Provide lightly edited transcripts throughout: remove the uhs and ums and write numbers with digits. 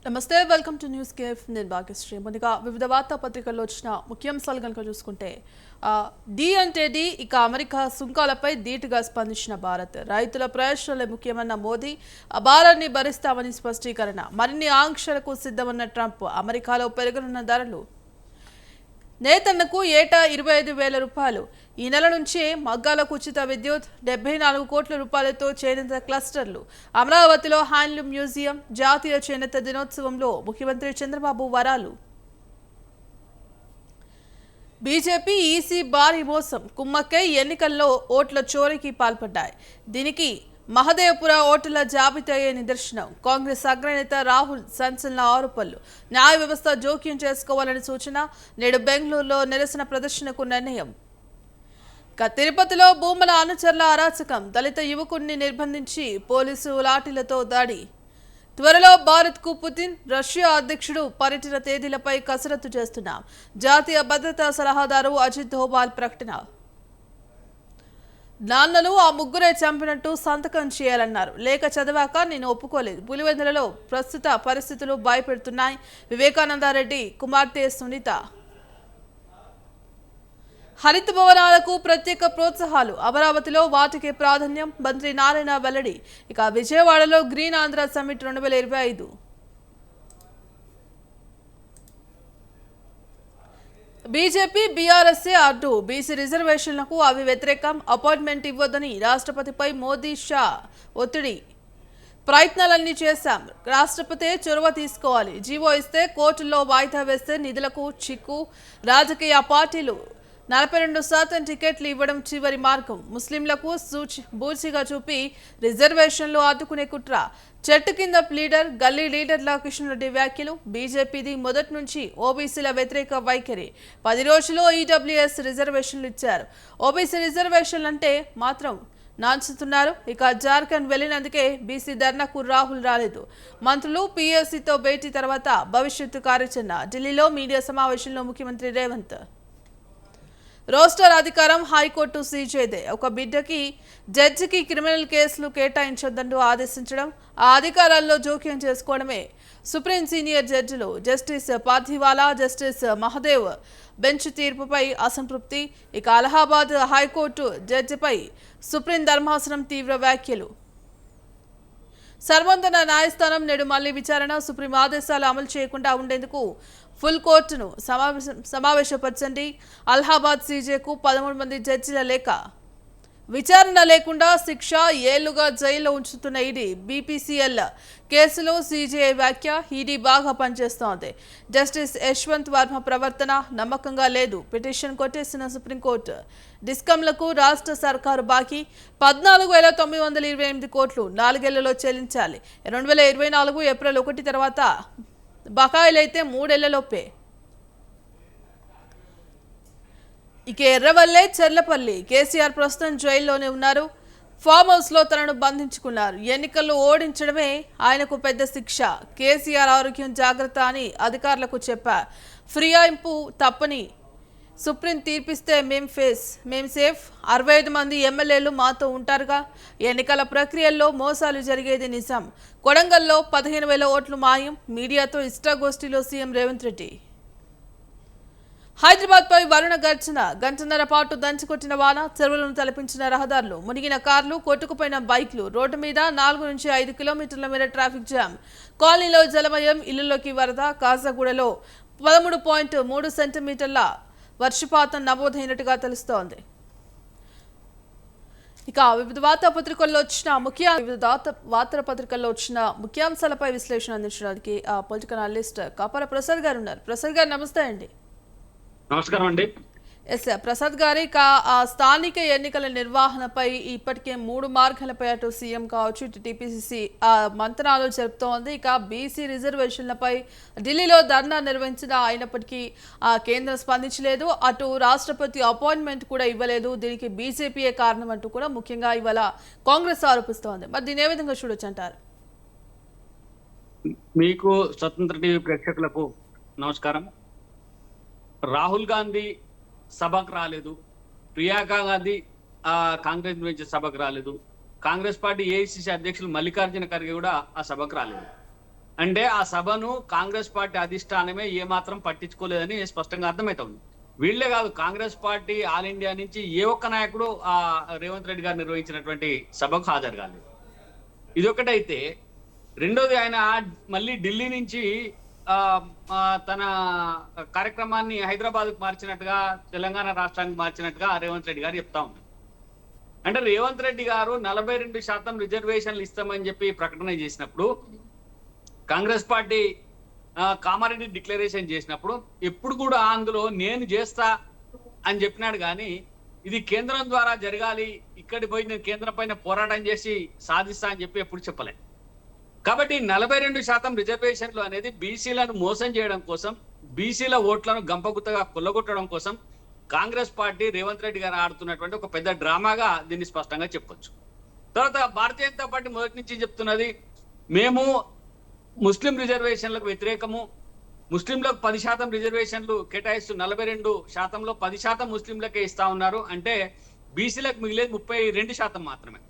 నమస్తే welcome to news cafe నేను భాగ్యశ్రీ. ముందుగా వివిధ వార్తాపత్రికల్లో వచ్చిన ముఖ్యాంశాలు కనుక చూసుకుంటే డి అంటే డి ఇక అమెరికా సుంకాలపై ధీటుగా స్పందించిన భారత్. రైతుల ప్రయోజనాలే ముఖ్యమన్న మోదీ భారాన్ని భరిస్తామని స్పష్టీకరణ. మరిన్ని ఆంక్షలకు సిద్ధమన్న ట్రంప్. అమెరికాలో పెరగనున్న ధరలు. నేతన్నకు ఏటా 25,000 రూపాయలు. ఈ నెల నుంచే మగ్గాలకు ఉచిత విద్యుత్. 74 కోట్ల రూపాయలతో చేనేత క్లస్టర్లు. అమరావతిలో హ్యాండ్లూమ్ మ్యూజియం. జాతీయ చేనేత దినోత్సవంలో ముఖ్యమంత్రి చంద్రబాబు వరాలు. బీజేపీ ఈసీ భారీ మోసం. కుమ్మక్కై ఎన్నికల్లో ఓట్ల చోరీకి పాల్పడ్డాయి. దీనికి మహదేవ్పుర ఓటర్ల జాబితాయే నిదర్శనం. కాంగ్రెస్ అగ్రనేత రాహుల్ సంచలన ఆరోపణలు. న్యాయ వ్యవస్థ జోక్యం చేసుకోవాలని సూచన. నేడు బెంగళూరులో నిరసన ప్రదర్శనకు నిర్ణయం. తిరుపతిలో భూముల అనుచరుల అరాచకం. దళిత యువకుడిని నిర్బంధించి పోలీసు లాఠీలతో దాడి. త్వరలో భారత్కు పుతిన్ రష్యా అధ్యక్షుడు పర్యటన తేదీలపై కసరత్తు చేస్తున్నాం. జాతీయ భద్రతా సలహాదారు అజిత్ దోవాల్ ప్రకటన. నాన్నలు ఆ ముగ్గురే చంపినట్టు సంతకం చేయాలన్నారు. లేఖ చదివాక నేను ఒప్పుకోలేదు. పులివెందులలో ప్రస్తుత పరిస్థితులు భయపెడుతున్నాయి. వివేకానందారెడ్డి కుమార్తె సునీత. హరిత భవనాలకు ప్రత్యేక ప్రోత్సాహాలు. అమరావతిలో వాటికి ప్రాధాన్యం. మంత్రి నారాయణ వెల్లడి. ఇక విజయవాడలో గ్రీన్ ఆంధ్ర సమ్మిట్ 2025. బీజేపీ బీఆర్ఎస్ఏ అడ్డు. బీసీ రిజర్వేషన్లకు అవి వ్యతిరేకం. అపాయింట్మెంట్ ఇవ్వొద్దని రాష్ట్రపతిపై మోదీ షా ఒత్తిడి. ప్రయత్నాలన్నీ చేశాం. రాష్ట్రపతి చొరవ తీసుకోవాలి. జీవో ఇస్తే కోర్టుల్లో వాయిదా వేస్తే నిధులకు చిక్కు. రాజకీయ పార్టీలు 42% టికెట్లు ఇవ్వడం చివరి మార్గం. ముస్లింలకు బూచిగా చూపి రిజర్వేషన్లు ఆదుకునే కుట్ర. చెట్టు కింద లీడర్ గల్లీ లీడర్ల కిషన్ రెడ్డి వ్యాఖ్యలు. బీజేపీది మొదటి నుంచి ఓబీసీల వ్యతిరేక వైఖరి. 10 రోజుల్లో ఈడబ్ల్యూఎస్ రిజర్వేషన్లు ఇచ్చారు. ఓబీసీ రిజర్వేషన్లు అంటే మాత్రం నాంచుతున్నారు. ఇక జార్ఖండ్ వెళ్లినందుకే బీసీ ధర్నాకు రాహుల్ రాలేదు. మంత్రులు పీఎస్సీతో భేటీ తర్వాత భవిష్యత్తు కార్యాచరణ. ఢిల్లీలో మీడియా సమావేశంలో ముఖ్యమంత్రి రేవంత్. రోస్టర్ అధికారం హైకోర్టు సీజేదే. ఒక బిడ్డకి జడ్జికి క్రిమినల్ కేసులు కేటాయించొద్దంటూ ఆదేశించడం, ఆ అధికారాల్లో జోక్యం చేసుకోవడమే సుప్రీం సీనియర్ జడ్జిలు justice Pardiwala, justice Mahadev bench తీర్పుపై అసంతృప్తి. ఇక అలహాబాద్ హైకోర్టు జడ్జిపై సుప్రీం ధర్మాసనం తీవ్ర వ్యాఖ్యలు. సర్వోన్నత న్యాయస్థానం నేడు మళ్లీ విచారణ. సుప్రీం ఆదేశాలు అమలు చేయకుండా ఉండేందుకు ఫుల్ కోర్టును సమావేశపరచండి. అలహాబాద్ సీజేకు 13 మంది జడ్జిల లేఖ. విచారణ లేకుండా శిక్ష, ఏళ్లుగా జైల్లో ఉంచుతున్న ఈడీ. బీపీసీఎల్ కేసులో సీజేఐ వ్యాఖ్య. ఈడీ బాగా పనిచేస్తోంది. జస్టిస్ యశ్వంత్ వర్మ ప్రవర్తన నమ్మకంగా లేదు. పిటిషన్ కొట్టేసిన సుప్రీంకోర్టు. డిస్కంలకు రాష్ట్ర సర్కారు బాకీ 14,928 కోట్లు 4 ఏళ్లలో చెల్లించాలి. 2024 ఏప్రిల్ 1 తర్వాత బకాయిలైతే 3 ఏళ్లలోపే. ఇక ఎర్రవల్లే చెర్లపల్లి. కేసీఆర్ ప్రస్తుతం జైల్లోనే ఉన్నారు. ఫామ్ హౌస్ లో తనను బంధించుకున్నారు. ఎన్నికల్లో ఓడించడమే ఆయనకు పెద్ద శిక్ష. కేసీఆర్ ఆరోగ్యం జాగ్రత్త అని అధికారులకు చెప్పారు. ఫిర్యాయింపు తప్పని సుప్రీం తీర్పిస్తే మేం సేఫ్. 65 మంది ఎమ్మెల్యేలు మాతో ఉంటారుగా. ఎన్నికల ప్రక్రియల్లో మోసాలు జరిగేది నిజం. కొడంగల్లో 15,000 ఓట్లు మాయం. మీడియాతో ఇష్టాగోష్ఠిలో సీఎం రేవంత్ రెడ్డి. హైదరాబాద్ పై వరుణ గర్జన. గంటన్నర పాటు దంచికొట్టిన వాన. చెరువులను తలపించిన రహదారులు. మునిగిన కార్లు, కొట్టుకుపోయిన బైక్లు. రోడ్డు మీద 4 నుంచి 5 కిలోమీటర్ల మేర ట్రాఫిక్ జామ్. కాలనీలో జలమయం. ఇళ్లలోకి వరద. కాజాగూడలో 13.3 సెంటీమీటర్ల వర్షపాతం నమోదైనట్టుగా తెలుస్తోంది. ఇక వివిధ వార్తాపత్రికల్లో వచ్చిన ముఖ్యాంశాలపై విశ్లేషణ అందించడానికి పొలిటికల్ అనలిస్ట్ కాపర ప్రసాద్ గారు ఉన్నారు. ప్రసాద్ గారు నమస్తే అండి. నమస్కారం అండి. ఎస్ ప్రసాద్ గారి స్థానిక ఎన్నికల నిర్వహణపై ఇప్పటికే 3 మార్గాలపై అటు సీఎం కావచ్చు, ఇటు టీపీసీసీ మంతనాలు జరుపుతోంది. ఇక బీసీ రిజర్వేషన్లపై ఢిల్లీలో ధర్నా నిర్వహించిన అయినప్పటికీ కేంద్రం స్పందించలేదు. అటు రాష్ట్రపతి అపాయింట్మెంట్ కూడా ఇవ్వలేదు. దీనికి బీజేపీయే కారణం అంటూ కూడా ముఖ్యంగా ఇవాళ కాంగ్రెస్ ఆరోపిస్తోంది. మరి దీని ఏ విధంగా చూడొచ్చు అంటారు? మీకు స్వతంత్ర టీవీ ప్రేక్షకులకు నమస్కారం. రాహుల్ గాంధీ సభకు రాలేదు. ప్రియాంక గాంధీ కాంగ్రెస్ నుంచి సభకు రాలేదు. కాంగ్రెస్ పార్టీ ఏఐసిసి అధ్యక్షులు మల్లికార్జున ఖర్గే కూడా ఆ సభకు రాలేదు. అంటే ఆ సభను కాంగ్రెస్ పార్టీ అధిష్టానమే ఏమాత్రం పట్టించుకోలేదని స్పష్టంగా అర్థమవుతుంది. వీళ్ళే కాదు, కాంగ్రెస్ పార్టీ ఆల్ ఇండియా నుంచి ఏ ఒక్క నాయకుడు ఆ రేవంత్ రెడ్డి గారు నిర్వహించినటువంటి సభకు హాజరు కాలేదు. ఇదొకటైతే, రెండోది ఆయన మళ్ళీ ఢిల్లీ నుంచి ఆ ఆ, తన కార్యక్రమాన్ని హైదరాబాద్ కు మార్చినట్టుగా, తెలంగాణ రాష్ట్రానికి మార్చినట్టుగా రేవంత్ రెడ్డి గారు చెప్తా ఉన్నారు. అంటే రేవంత్ రెడ్డి గారు 42% రిజర్వేషన్లు ఇస్తామని చెప్పి ప్రకటన చేసినప్పుడు, కాంగ్రెస్ పార్టీ కామారెడ్డి డిక్లరేషన్ చేసినప్పుడు ఎప్పుడు కూడా అందులో నేను చేస్తా అని చెప్పినాడు. కానీ ఇది కేంద్రం ద్వారా జరగాలి, ఇక్కడి పోయి నేను కేంద్రం పైన పోరాటం చేసి సాధిస్తా అని చెప్పి ఎప్పుడు చెప్పలేదు. కాబట్టి 42% రిజర్వేషన్లు అనేది బీసీలను మోసం చేయడం కోసం, బీసీల ఓట్లను గంపగుత్తగా కొల్లగొట్టడం కోసం కాంగ్రెస్ పార్టీ రేవంత్ రెడ్డి గారు ఆడుతున్నటువంటి ఒక పెద్ద డ్రామాగా దీన్ని స్పష్టంగా చెప్పొచ్చు. తర్వాత భారతీయ జనతా పార్టీ మొదటి నుంచి చెప్తున్నది, మేము ముస్లిం రిజర్వేషన్లకు వ్యతిరేకము, ముస్లింలకు 10% రిజర్వేషన్లు కేటాయిస్తూ 42%లో 10% ముస్లింలకే ఇస్తా ఉన్నారు. అంటే బీసీలకు మిగిలేదు 32% మాత్రమే.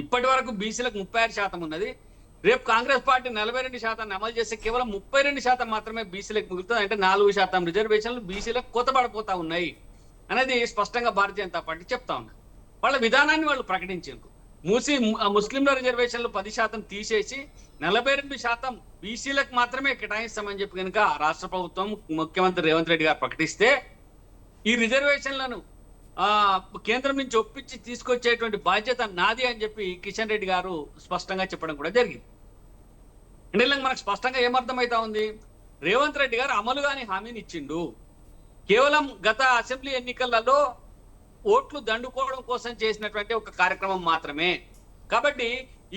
ఇప్పటి వరకు బీసీలకు 36% ఉన్నది. రేపు కాంగ్రెస్ పార్టీ 42% అమలు చేస్తే కేవలం 32% మాత్రమే బీసీలకు మిగులుతుంది. అంటే 4% రిజర్వేషన్లు బీసీలకు కొత్తబడిపోతా ఉన్నాయి అనేది స్పష్టంగా భారతీయ జనతా పార్టీ చెప్తా ఉన్నారు. వాళ్ళ విధానాన్ని వాళ్ళు ప్రకటించారు. ముస్లింల రిజర్వేషన్లు 10% తీసేసి 42% బీసీలకు మాత్రమే కేటాయిస్తామని చెప్పి కనుక రాష్ట్ర ప్రభుత్వం, ముఖ్యమంత్రి రేవంత్ రెడ్డి గారు ప్రకటిస్తే, ఈ రిజర్వేషన్లను కేంద్రం నుంచి ఒప్పించి తీసుకొచ్చేటువంటి బాధ్యత నాది అని చెప్పి కిషన్ రెడ్డి గారు స్పష్టంగా చెప్పడం కూడా జరిగింది. అంటే ఇలా మనకు స్పష్టంగా ఏమర్థమవుతా ఉంది, రేవంత్ రెడ్డి గారు అమలు కాని హామీని ఇచ్చిండు. కేవలం గత అసెంబ్లీ ఎన్నికలలో ఓట్లు దండుకోవడం కోసం చేసినటువంటి ఒక కార్యక్రమం మాత్రమే. కాబట్టి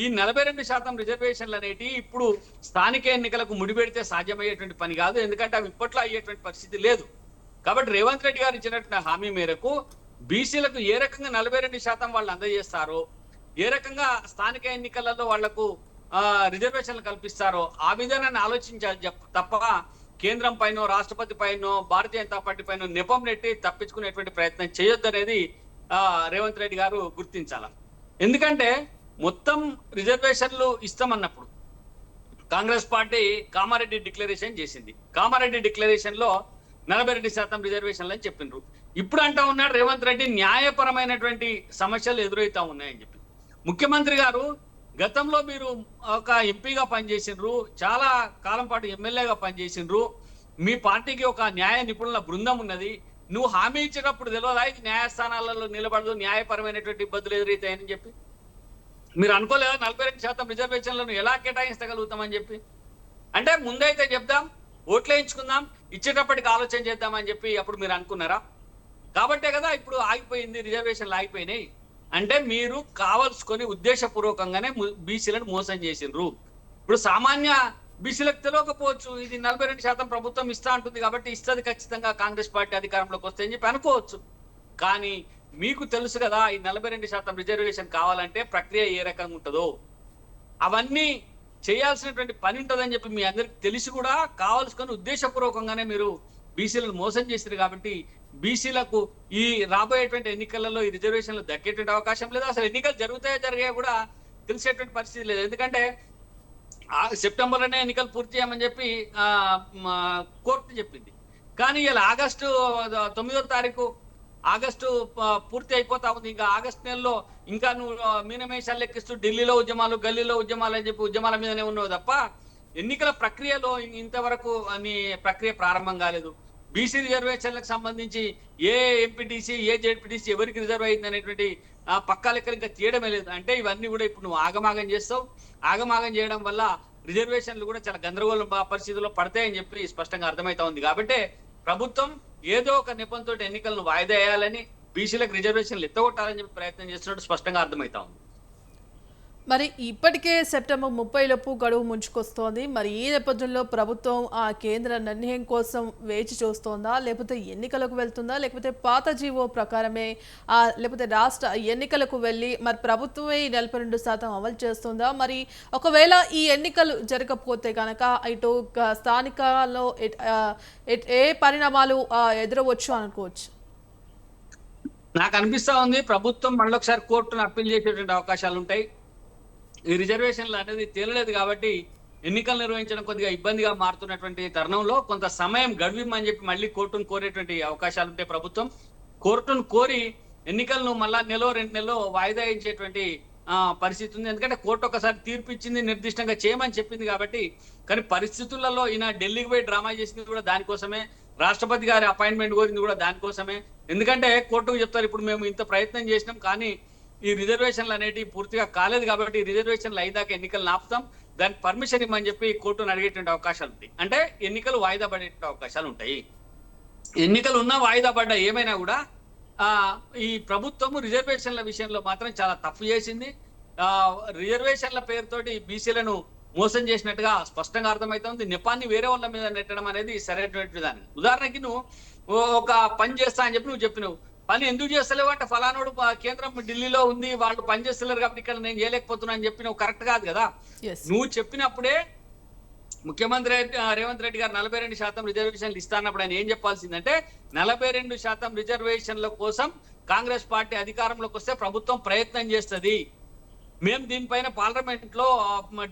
ఈ 42% రిజర్వేషన్లు అనేటి ఇప్పుడు స్థానిక ఎన్నికలకు ముడిపెడితే సాధ్యమయ్యేటువంటి పని కాదు. ఎందుకంటే అవి ఇప్పట్లో అయ్యేటువంటి పరిస్థితి లేదు. కాబట్టి రేవంత్ రెడ్డి గారు ఇచ్చినటువంటి హామీ మేరకు బీసీలకు ఏ రకంగా 42% వాళ్ళు అందజేస్తారో, ఏ రకంగా స్థానిక ఎన్నికలలో వాళ్లకు రిజర్వేషన్లు కల్పిస్తారో ఆ విధానాన్ని ఆలోచించాలి తప్ప కేంద్రం పైన, రాష్ట్రపతి పైన, భారతీయ జనతా పార్టీ పైన నెపం నెట్టి తప్పించుకునేటువంటి ప్రయత్నం చేయొద్దనేది రేవంత్ రెడ్డి గారు గుర్తించాల. ఎందుకంటే మొత్తం రిజర్వేషన్లు ఇస్తామన్నప్పుడు కాంగ్రెస్ పార్టీ కామారెడ్డి డిక్లరేషన్ చేసింది. కామారెడ్డి డిక్లరేషన్ లో 42% రిజర్వేషన్లు అని చెప్పిండ్రు. ఇప్పుడు అంటా ఉన్నాడు రేవంత్ రెడ్డి న్యాయపరమైనటువంటి సమస్యలు ఎదురవుతా ఉన్నాయని చెప్పి. ముఖ్యమంత్రి గారు గతంలో మీరు ఒక ఎంపీగా పనిచేసిండ్రు, చాలా కాలం పాటు ఎమ్మెల్యేగా పనిచేసిండ్రు, మీ పార్టీకి ఒక న్యాయ నిపుణుల బృందం ఉన్నది. నువ్వు హామీ ఇచ్చినప్పుడు తెలియదా ఇది న్యాయస్థానాలలో నిలబడదు, న్యాయపరమైనటువంటి ఇబ్బందులు ఎదురవుతాయని చెప్పి? మీరు అనుకోలేదా 42% రిజర్వేషన్లను ఎలా కేటాయించగలుగుతామని చెప్పి? అంటే ముందైతే చెప్దాం, ఓట్లేయించుకుందాం, ఇచ్చేటప్పటికి ఆలోచన చేద్దామని చెప్పి అప్పుడు మీరు అనుకున్నారా? కాబట్టే కదా ఇప్పుడు ఆగిపోయింది, రిజర్వేషన్లు ఆగిపోయినాయి. అంటే మీరు కావలసుకొని ఉద్దేశపూర్వకంగానే బీసీలను మోసం చేసిండ్రు. ఇప్పుడు సామాన్య బీసీలకు తెలియకపోవచ్చు, ఇది 42% ప్రభుత్వం ఇస్తా అంటుంది కాబట్టి ఇస్తుంది ఖచ్చితంగా కాంగ్రెస్ పార్టీ అధికారంలోకి వస్తే అని చెప్పి అనుకోవచ్చు. కానీ మీకు తెలుసు కదా ఈ 42% రిజర్వేషన్ కావాలంటే ప్రక్రియ ఏ రకంగా ఉంటుందో, అవన్నీ చేయాల్సినటువంటి పని ఉంటుందని చెప్పి మీ అందరికి తెలిసి కూడా కావాల్సుకొని ఉద్దేశపూర్వకంగానే మీరు బీసీలను మోసం చేశారు. కాబట్టి బీసీలకు ఈ రాబోయేటువంటి ఎన్నికలలో ఈ రిజర్వేషన్లు దక్కేటువంటి అవకాశం లేదు. అసలు ఎన్నికలు జరిగాయో కూడా తెలిసేటువంటి పరిస్థితి లేదు. ఎందుకంటే సెప్టెంబర్లోనే ఎన్నికలు పూర్తి చేయమని చెప్పి కోర్టు చెప్పింది. కానీ ఇలా ఆగస్టు 9వ తారీఖు ఆగస్టు పూర్తి అయిపోతా ఉంది. ఇంకా ఆగస్టు నెలలో ఇంకా నువ్వు మీనమేషాలు లెక్కిస్తూ ఢిల్లీలో ఉద్యమాలు, గల్లీలో ఉద్యమాలు అని చెప్పి ఉద్యమాల మీదనే ఉన్నావు తప్ప ఎన్నికల ప్రక్రియలో ఇంతవరకు అని ప్రక్రియ ప్రారంభం కాలేదు. బీసీ రిజర్వేషన్లకు సంబంధించి ఏ ఎంపీటీసీ, ఏ జెడ్పీటీసీ ఎవరికి రిజర్వ్ అయింది అనేటువంటి పక్కా లెక్కలు ఇంకా తీయడమే లేదు. అంటే ఇవన్నీ కూడా ఇప్పుడు నువ్వు ఆగమాగం చేస్తావు. ఆగమాగం చేయడం వల్ల రిజర్వేషన్లు కూడా చాలా గందరగోళం పరిస్థితుల్లో పడతాయని చెప్పి స్పష్టంగా అర్థమవుతా ఉంది. కాబట్టి ప్రభుత్వం ఏదో ఒక నెపంతో ఎన్నికలను వాయిదా వేయాలని, బీసీలకు రిజర్వేషన్లు ఎత్తగొట్టాలని చెప్పి ప్రయత్నం చేస్తున్నట్టు స్పష్టంగా అర్థమవుతా ఉంది. మరి ఇప్పటికే సెప్టెంబర్ 30 లోపు గడువు ముంచుకొస్తోంది. మరి ఈ నేపథ్యంలో ప్రభుత్వం ఆ కేంద్ర నిర్ణయం కోసం వేచి చూస్తోందా, లేకపోతే ఎన్నికలకు వెళ్తుందా, లేకపోతే పాత జీవో ప్రకారమే లేకపోతే రాష్ట్ర ఎన్నికలకు వెళ్ళి మరి ప్రభుత్వమే 42% అమలు చేస్తుందా? మరి ఒకవేళ ఈ ఎన్నికలు జరగకపోతే కనుక ఇటు స్థానికలో ఏ పరిణామాలు ఎదురవచ్చు అనుకోవచ్చు? నాకు అనిపిస్తా ఉంది ప్రభుత్వం మళ్ళొకసారి కోర్టును అప్పీల్ చేసేటువంటి అవకాశాలు ఉంటాయి. ఈ రిజర్వేషన్లు అనేది తేలలేదు కాబట్టి ఎన్నికలు నిర్వహించడం కొద్దిగా ఇబ్బందిగా మారుతున్నటువంటి తరుణంలో కొంత సమయం గడువిమని చెప్పి మళ్ళీ కోర్టును కోరేటువంటి అవకాశాలు ఉంటాయి ప్రభుత్వం. కోర్టును కోరి ఎన్నికలను మళ్ళా నెల 2 నెలల్లో వాయిదా ఇచ్చేటువంటి పరిస్థితి ఉంది. ఎందుకంటే కోర్టు ఒకసారి తీర్పు ఇచ్చింది, నిర్దిష్టంగా చేయమని చెప్పింది కాబట్టి. కానీ పరిస్థితులలో ఈయన ఢిల్లీకి పోయి డ్రామా చేసింది కూడా దానికోసమే, రాష్ట్రపతి గారి అపాయింట్మెంట్ కోరింది కూడా దానికోసమే. ఎందుకంటే కోర్టుకు చెప్తారు, ఇప్పుడు మేము ఇంత ప్రయత్నం చేసినాం కానీ ఈ రిజర్వేషన్లు అనేటివి పూర్తిగా కాలేదు కాబట్టి రిజర్వేషన్లు అయ్యేదాకా ఎన్నికలు ఆపుతాం, దానికి పర్మిషన్ ఇవ్వమని చెప్పి కోర్టును అడిగేటువంటి అవకాశాలు ఉంటాయి. అంటే ఎన్నికలు వాయిదా పడే అవకాశాలు ఉంటాయి. ఎన్నికలు ఉన్నా వాయిదా పడ్డా ఏమైనా కూడా ఈ ప్రభుత్వము రిజర్వేషన్ల విషయంలో మాత్రం చాలా తప్పు చేసింది. రిజర్వేషన్ల పేరుతోటి బీసీలను మోసం చేసినట్టుగా స్పష్టంగా అర్థమవుతుంది. నెపాన్ని వేరే వాళ్ళ మీద నెట్టడం అనేది సరైనటువంటి దాన్ని. ఉదాహరణకి నువ్వు ఒక పని చేస్తా అని చెప్పి నువ్వు చెప్పినావు, పని ఎందుకు చేస్తలేవు అంటే ఫలానోడు కేంద్రం ఢిల్లీలో ఉంది, వాళ్ళు పని చేస్తలేరు కాబట్టి ఇక్కడ నేను చేయలేకపోతున్నా అని చెప్పి నువ్వు కరెక్ట్ కాదు కదా. నువ్వు చెప్పినప్పుడే ముఖ్యమంత్రి రేవంత్ రెడ్డి గారు 42% రిజర్వేషన్లు ఇస్తానప్పుడు ఆయన ఏం చెప్పాల్సిందంటే 42% రిజర్వేషన్ల కోసం కాంగ్రెస్ పార్టీ అధికారంలోకి వస్తే ప్రభుత్వం ప్రయత్నం చేస్తుంది, మేము దీనిపైన పార్లమెంట్ లో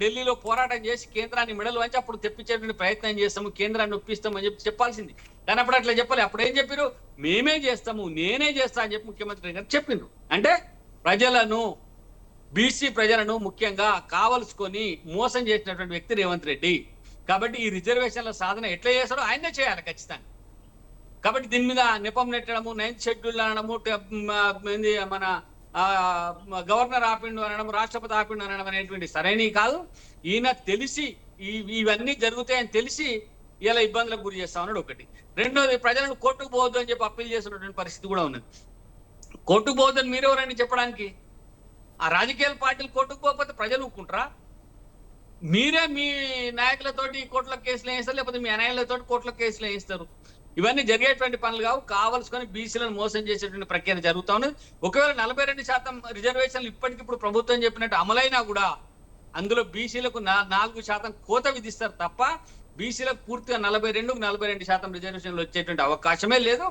ఢిల్లీలో పోరాటం చేసి కేంద్రాన్ని మెడలు వంచి అప్పుడు తెప్పించేటువంటి ప్రయత్నం చేస్తాము, కేంద్రాన్ని ఒప్పిస్తాము అని చెప్పి చెప్పాల్సింది. కానీ అప్పుడు అట్లా చెప్పాలి. అప్పుడు ఏం చెప్పారు, మేమే చేస్తాము, నేనే చేస్తా అని చెప్పి ముఖ్యమంత్రి గారు చెప్పిండ్రు. అంటే ప్రజలను, బీసీ ప్రజలను ముఖ్యంగా కావలసుకొని మోసం చేసినటువంటి వ్యక్తి రేవంత్ రెడ్డి. కాబట్టి ఈ రిజర్వేషన్ల సాధన ఎట్లా చేస్తాడో ఆయనే చేయాలి ఖచ్చితంగా. కాబట్టి దీని మీద నెపం నెట్టడము, 9th షెడ్యూల్ అనడము, మన గవర్నర్ ఆపిండు అనడం, రాష్ట్రపతి ఆపిండు అనడం అనేటువంటి సరైనవి కాదు. ఈయన తెలిసి ఇవన్నీ జరుగుతాయని తెలిసి ఇలా ఇబ్బందులకు గురి చేస్తా ఉన్నాడు ఒకటి. రెండోది, ప్రజలను కోర్టుకు పోవద్దు అని చెప్పి అప్పీల్ చేస్తున్నటువంటి పరిస్థితి కూడా ఉన్నది. కోర్టుకు పోవద్దని మీరెవరండి చెప్పడానికి? ఆ రాజకీయ పార్టీలు కోర్టుకు పోకపోతే ప్రజలు ఊరుకుంటారా? మీరే మీ నాయకులతోటి కోర్టుల కేసులు వేయిస్తారు, లేకపోతే మీ అనాయకులతోటి కోర్టుల కేసులు వేయిస్తారు. ఇవన్నీ జరిగేటువంటి పనులు కావు. కావలసుకొని బీసీలను మోసం చేసేటువంటి ప్రక్రియ జరుగుతా ఉన్నది. ఒకవేళ 42% రిజర్వేషన్లు ఇప్పటికిప్పుడు ప్రభుత్వం చెప్పినట్టు అమలైనా కూడా అందులో బీసీలకు 4% కోత విధిస్తారు తప్ప బీసీలకు పూర్తిగా 42% రిజర్వేషన్లు వచ్చేటువంటి అవకాశమే లేదు.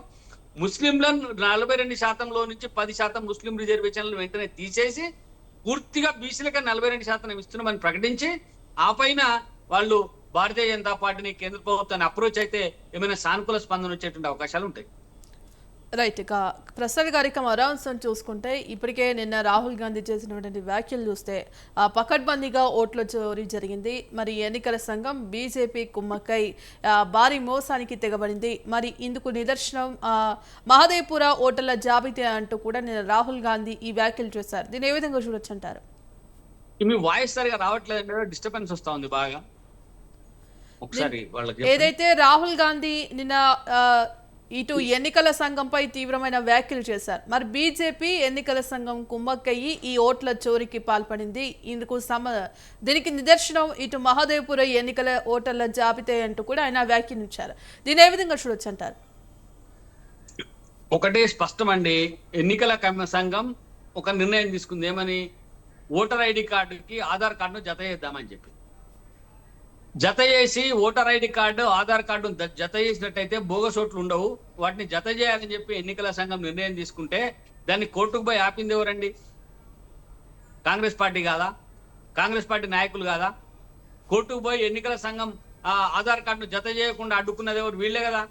ముస్లింలను 42%లో నుంచి 10% ముస్లిం రిజర్వేషన్లు వెంటనే తీసేసి పూర్తిగా బీసీలకే 42% ఇస్తున్నామని ప్రకటించి ఆ పైన వాళ్ళు భారతీయ జనతా పార్టీని, కేంద్ర ప్రభుత్వాన్ని అప్రోచ్ అయితే ఏమైనా సానుకూల స్పందన వచ్చేటువంటి అవకాశాలు ఉంటాయి. రైట్. ఇక ప్రసాద్ గారి మరో అంశం చూసుకుంటే, ఇప్పటికే నిన్న రాహుల్ గాంధీ చేసినటువంటి వ్యాఖ్యలు చూస్తే పకడ్బందీగా ఓట్ల చోరీ జరిగింది, మరి ఎన్నికల సంఘం బీజేపీ కుమ్మక్కై భారీ మోసానికి తెగబడింది, మరి ఇందుకు నిదర్శనం మహదేవ్పుర ఓటర్ల జాబితా అంటూ కూడా నిన్న రాహుల్ గాంధీ ఈ వ్యాఖ్యలు చేశారు. దీన్ని ఏ విధంగా చూడొచ్చు అంటారు? మీ వాయిస్ సరిగా రావట్లేదు, డిస్టర్బెన్స్ వస్తా ఉంది బాగా. ఒకసారి ఏదైతే రాహుల్ గాంధీ నిన్న ఇటు ఎన్నికల సంఘంపై తీవ్రమైన వ్యాఖ్యలు చేశారు, మరి బీజేపీ ఎన్నికల సంఘం కుమ్మక్కయ్యి ఈ ఓట్ల చోరీకి పాల్పడింది, ఇందుకు దీనికి నిదర్శనం ఇటు మహదేవ్పుర ఎన్నికల ఓటర్ల జాబితా అంటూ కూడా ఆయన వ్యాఖ్యానించారు. దీన్ని ఏ విధంగా చూడొచ్చు అంటారు? ఒకటే స్పష్టం అండి, ఎన్నికల సంఘం ఒక నిర్ణయం తీసుకుంది. ఏమని? ఓటర్ ఐడి కార్డుకి ఆధార్ కార్డును జత చేద్దామని చెప్పి. జత చేసి voter ID card, Aadhaar card జత చేసినట్టయితే బోగస్ ఓట్లు ఉండవు, వాటిని జత చేయాలని చెప్పి ఎన్నికల సంఘం నిర్ణయం తీసుకుంటే దాన్ని కోర్టుకు పోయి ఆపింది ఎవరండి? కాంగ్రెస్ పార్టీ కాదా? కాంగ్రెస్ పార్టీ నాయకులు కాదా? కోర్టుకు పోయి ఎన్నికల సంఘం ఆధార్ కార్డును జత చేయకుండా అడ్డుకున్నది ఎవరు? వీళ్ళే కదా.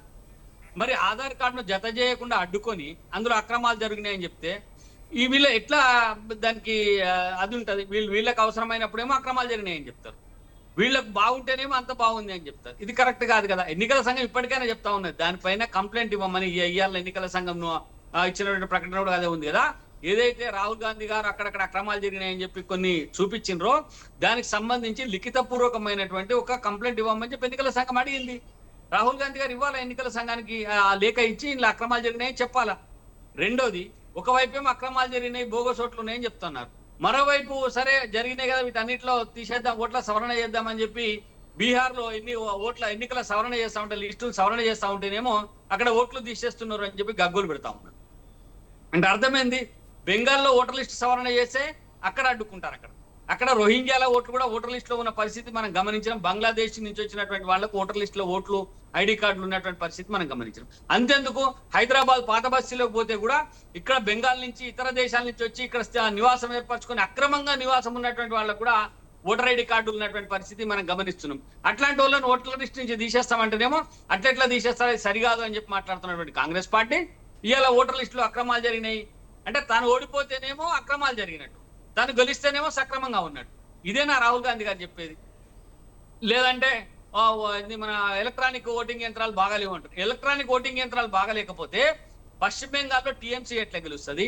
మరి ఆధార్ కార్డును జత చేయకుండా అడ్డుకొని అందులో అక్రమాలు జరిగినాయని చెప్తే ఈ వీళ్ళ ఎట్లా దానికి అది ఉంటుంది? వీళ్ళకి అవసరమైనప్పుడేమో అక్రమాలు జరిగినాయని చెప్తారు, వీళ్ళకి బాగుంటేనేమో అంత బాగుంది అని చెప్తారు. ఇది కరెక్ట్ కాదు కదా. ఎన్నికల సంఘం ఇప్పటికైనా చెప్తా ఉన్నది, దానిపైన కంప్లైంట్ ఇవ్వమని. ఇవాళ ఎన్నికల సంఘం ఇచ్చినటువంటి ప్రకటన కూడా అదే ఉంది కదా. ఏదైతే రాహుల్ గాంధీ గారు అక్కడక్కడ అక్రమాలు జరిగినాయని చెప్పి కొన్ని చూపించిండ్రో దానికి సంబంధించి లిఖితపూర్వకమైనటువంటి ఒక కంప్లైంట్ ఇవ్వమని చెప్పి ఎన్నికల సంఘం అడిగింది. రాహుల్ గాంధీ గారు ఇవ్వాలా ఎన్నికల సంఘానికి ఆ లేఖ ఇచ్చి ఇలా అక్రమాలు జరిగినాయని చెప్పాలా. రెండోది, ఒకవైపేమో అక్రమాలు జరిగినాయి, బోగస్ ఓట్లు ఉన్నాయని చెప్తున్నారు, మరోవైపు సరే జరిగినాయి కదా వీటన్నిటిలో తీసేద్దాం, ఓట్ల సవరణ చేద్దామని చెప్పి బీహార్లో ఎన్నికల సవరణ చేస్తా ఉంటే, లిస్టులు సవరణ చేస్తా ఉంటేనేమో అక్కడ ఓట్లు తీసేస్తున్నారు అని చెప్పి గగ్గోలు పెడతా ఉన్నారు. అంటే అర్థమైంది, బెంగాల్లో ఓటర్ లిస్ట్ సవరణ చేస్తే అక్కడ అడ్డుకుంటారు. అక్కడ రోహింగ్యాల ఓట్లు కూడా ఓటర్ లిస్ట్ లో ఉన్న పరిస్థితి మనం గమనించాం. బంగ్లాదేశ్ నుంచి వచ్చినటువంటి వాళ్ళకు ఓటర్ లిస్ట్ లో ఓట్లు, ఐడి కార్డులు ఉన్నటువంటి పరిస్థితి మనం గమనించాం. అంతేందుకు హైదరాబాద్ పాత బస్తీలోకి పోతే కూడా ఇక్కడ బెంగాల్ నుంచి, ఇతర దేశాల నుంచి వచ్చి ఇక్కడ నివాసం ఏర్పరచుకొని అక్రమంగా నివాసం ఉన్నటువంటి వాళ్ళకు కూడా ఓటర్ ఐడి కార్డు ఉన్నటువంటి పరిస్థితి మనం గమనిస్తున్నాం. అట్లాంటి వాళ్ళని ఓటర్ల లిస్ట్ నుంచి తీసేస్తామంటేనేమో అట్లెట్లా తీసేస్తారు, అది సరికాదు అని చెప్పి మాట్లాడుతున్నటువంటి కాంగ్రెస్ పార్టీ ఇవాళ ఓటర్ లిస్టులో అక్రమాలు జరిగినాయి అంటే తాను ఓడిపోతేనేమో అక్రమాలు జరిగినట్టు, తాను గెలిస్తేనేమో సక్రమంగా ఉన్నట్టు. ఇదేనా రాహుల్ గాంధీ గారు చెప్పేది? లేదంటే ఇది మన ఎలక్ట్రానిక్ ఓటింగ్ యంత్రాలు బాగాలేవు అంటారు. ఎలక్ట్రానిక్ ఓటింగ్ యంత్రాలు బాగాలేకపోతే పశ్చిమ బెంగాల్లో టీఎంసీ ఎట్లా గెలుస్తుంది?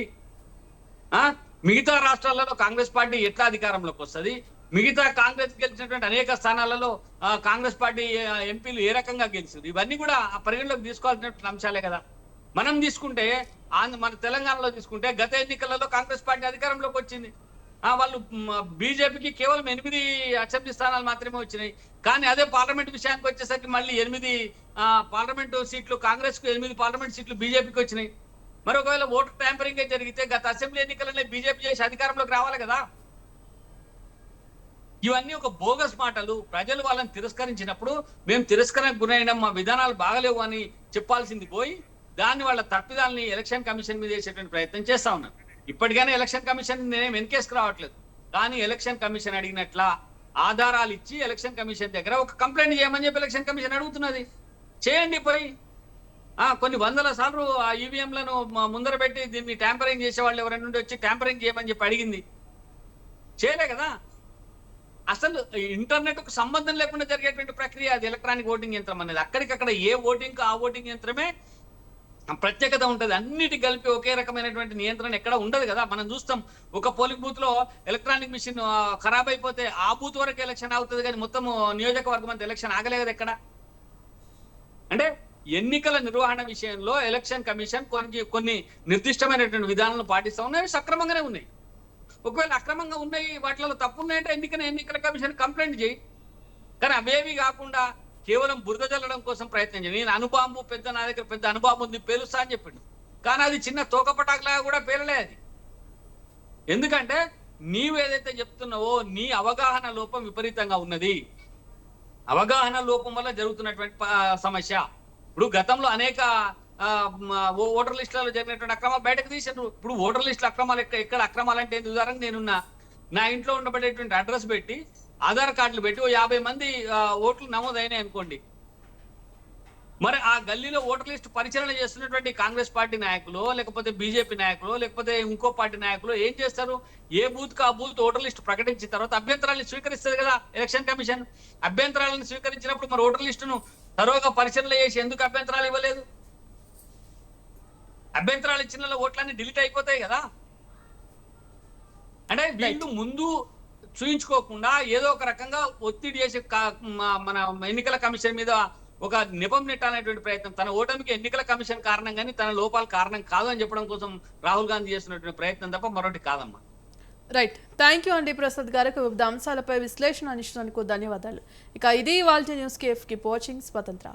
మిగతా రాష్ట్రాలలో కాంగ్రెస్ పార్టీ ఎట్లా అధికారంలోకి వస్తుంది? మిగతా కాంగ్రెస్ గెలిచినటువంటి అనేక స్థానాలలో కాంగ్రెస్ పార్టీ ఎంపీలు ఏ రకంగా గెలిచారు? ఇవన్నీ కూడా ఆ పరిగణలోకి తీసుకోవాల్సినటువంటి అంశాలే కదా. మనం తీసుకుంటే మన తెలంగాణలో తీసుకుంటే గత ఎన్నికలలో కాంగ్రెస్ పార్టీ అధికారంలోకి వచ్చింది. వాళ్ళు బీజేపీకి కేవలం 8 అసెంబ్లీ స్థానాలు మాత్రమే వచ్చినాయి. కానీ అదే పార్లమెంట్ విషయానికి వచ్చేసరికి మళ్ళీ 8 పార్లమెంటు సీట్లు కాంగ్రెస్ కు, 8 పార్లమెంట్ సీట్లు బీజేపీకి వచ్చినాయి. మరి ఒకవేళ ఓటర్ ట్యాంపరింగ్ జరిగితే గత అసెంబ్లీ ఎన్నికలనే బీజేపీ చేసి అధికారంలోకి రావాలి కదా. ఇవన్నీ ఒక బోగస్ మాటలు. ప్రజలు వాళ్ళని తిరస్కరించినప్పుడు మేము తిరస్కరణకు గురైన మా విధానాలు బాగలేవు అని చెప్పాల్సింది పోయి దాన్ని వాళ్ళ తప్పిదాలని ఎలక్షన్ కమిషన్ మీద వేసేటువంటి ప్రయత్నం చేస్తా ఉన్నారు. ఇప్పటికైనా ఎలక్షన్ కమిషన్ నేనేం వెనకేసుకు రావట్లేదు, కానీ ఎలక్షన్ కమిషన్ అడిగినట్ల ఆధారాలు ఇచ్చి ఎలక్షన్ కమిషన్ దగ్గర ఒక కంప్లైంట్ చేయమని చెప్పి ఎలక్షన్ కమిషన్ అడుగుతున్నది. చేయండి పోయి. కొన్ని వందల సార్లు ఆ ఈవీఎంలను ముందర పెట్టి దీన్ని ట్యాంపరింగ్ చేసే వాళ్ళు ఎవరైనా నుండి వచ్చి ట్యాంపరింగ్ చేయమని చెప్పి అడిగింది. చేయలే కదా. అసలు ఇంటర్నెట్ కు సంబంధం లేకుండా జరిగేటువంటి ప్రక్రియ అది ఎలక్ట్రానిక్ ఓటింగ్ యంత్రం అనేది. అక్కడికక్కడ ఏ ఓటింగ్ ఆ ఓటింగ్ యంత్రమే ప్రత్యేకత ఉంటది. అన్నిటి కలిపి ఒకే రకమైనటువంటి నియంత్రణ ఎక్కడ ఉండదు కదా. మనం చూస్తాం ఒక పోలింగ్ బూత్ లో ఎలక్ట్రానిక్ మిషన్ ఖరాబ్ అయిపోతే ఆ బూత్ వరకు ఎలక్షన్ అవుతుంది, కానీ మొత్తం నియోజకవర్గం అంతా ఎలక్షన్ ఆగలేదు ఎక్కడ. అంటే ఎన్నికల నిర్వహణ విషయంలో ఎలక్షన్ కమిషన్ కొన్ని నిర్దిష్టమైనటువంటి విధానాలను పాటిస్తా ఉన్నాయి, సక్రమంగానే ఉన్నాయి. ఒకవేళ అక్రమంగా ఉన్నాయి, వాటిలో తప్పు ఉన్నాయంటే ఎన్నికల కమిషన్ కంప్లైంట్ చేయి. కానీ అవేవి కాకుండా కేవలం బురద జల్లడం కోసం ప్రయత్నం చేయండి. నేను అణుబాంబు నా దగ్గర పెద్ద అణుబాంబు ఉంది పేలుస్తా అని చెప్పిండు, కానీ అది చిన్న తోకపటాకులాగా కూడా పేలలే అది. ఎందుకంటే నీవు ఏదైతే చెప్తున్నావో నీ అవగాహన లోపం విపరీతంగా ఉన్నది. అవగాహన లోపం వల్ల జరుగుతున్నటువంటి సమస్య. ఇప్పుడు గతంలో అనేక ఓటర్ లిస్టులలో జరిగినటువంటి అక్రమాలు బయటకు తీసారు. ఇప్పుడు ఓటర్ లిస్టుల అక్రమాలు ఎక్కడ అక్రమాలు అంటే ఉదాహరణకు నేనున్నా నా ఇంట్లో ఉండబడేటువంటి అడ్రస్ పెట్టి ఆధార్ కార్డులు పెట్టి 50 మంది ఓట్లు నమోదైనాయి అనుకోండి. మరి ఆ గల్లీలో ఓటర్ లిస్ట్ పరిశీలన చేస్తున్నటువంటి కాంగ్రెస్ పార్టీ నాయకులు, లేకపోతే బీజేపీ నాయకులు, లేకపోతే ఇంకో పార్టీ నాయకులు ఏం చేస్తారు? ఏ బూత్ కు ఆ బూత్ ఓటర్ లిస్ట్ ప్రకటించిన తర్వాత అభ్యంతరాలను స్వీకరిస్తుంది కదా ఎలక్షన్ కమిషన్. అభ్యంతరాలను స్వీకరించినప్పుడు మరి ఓటర్ లిస్టును తరువుగా పరిశీలన చేసి ఎందుకు అభ్యంతరాలు ఇవ్వలేదు? అభ్యంతరాలు ఇచ్చిన ఓట్లన్నీ డిలీట్ అయిపోతాయి కదా. అంటే వీళ్ళు ముందు చూయించుకోకుండా ఏదో ఒక రకంగా ఒత్తిడి చేసి మన ఎన్నికల కమిషన్ మీద ఒక నిపం నెట్టాలనేటువంటి ప్రయత్నం, తన ఓటమికి ఎన్నికల కమిషన్ కారణం కానీ తన లోపాలు కారణం కాదు అని చెప్పడం కోసం రాహుల్ గాంధీ చేస్తున్నటువంటి ప్రయత్నం తప్ప మరొకటి కాదమ్మా. రైట్, థ్యాంక్ యూ అండి ప్రసాద్ గారు. వివిధ అంశాలపై విశ్లేషణ అందించినందుకు ధన్యవాదాలు. ఇక ఇది ఇవాల్టి న్యూస్ కేఫ్ కీప్ వాచింగ్ స్వతంత్ర.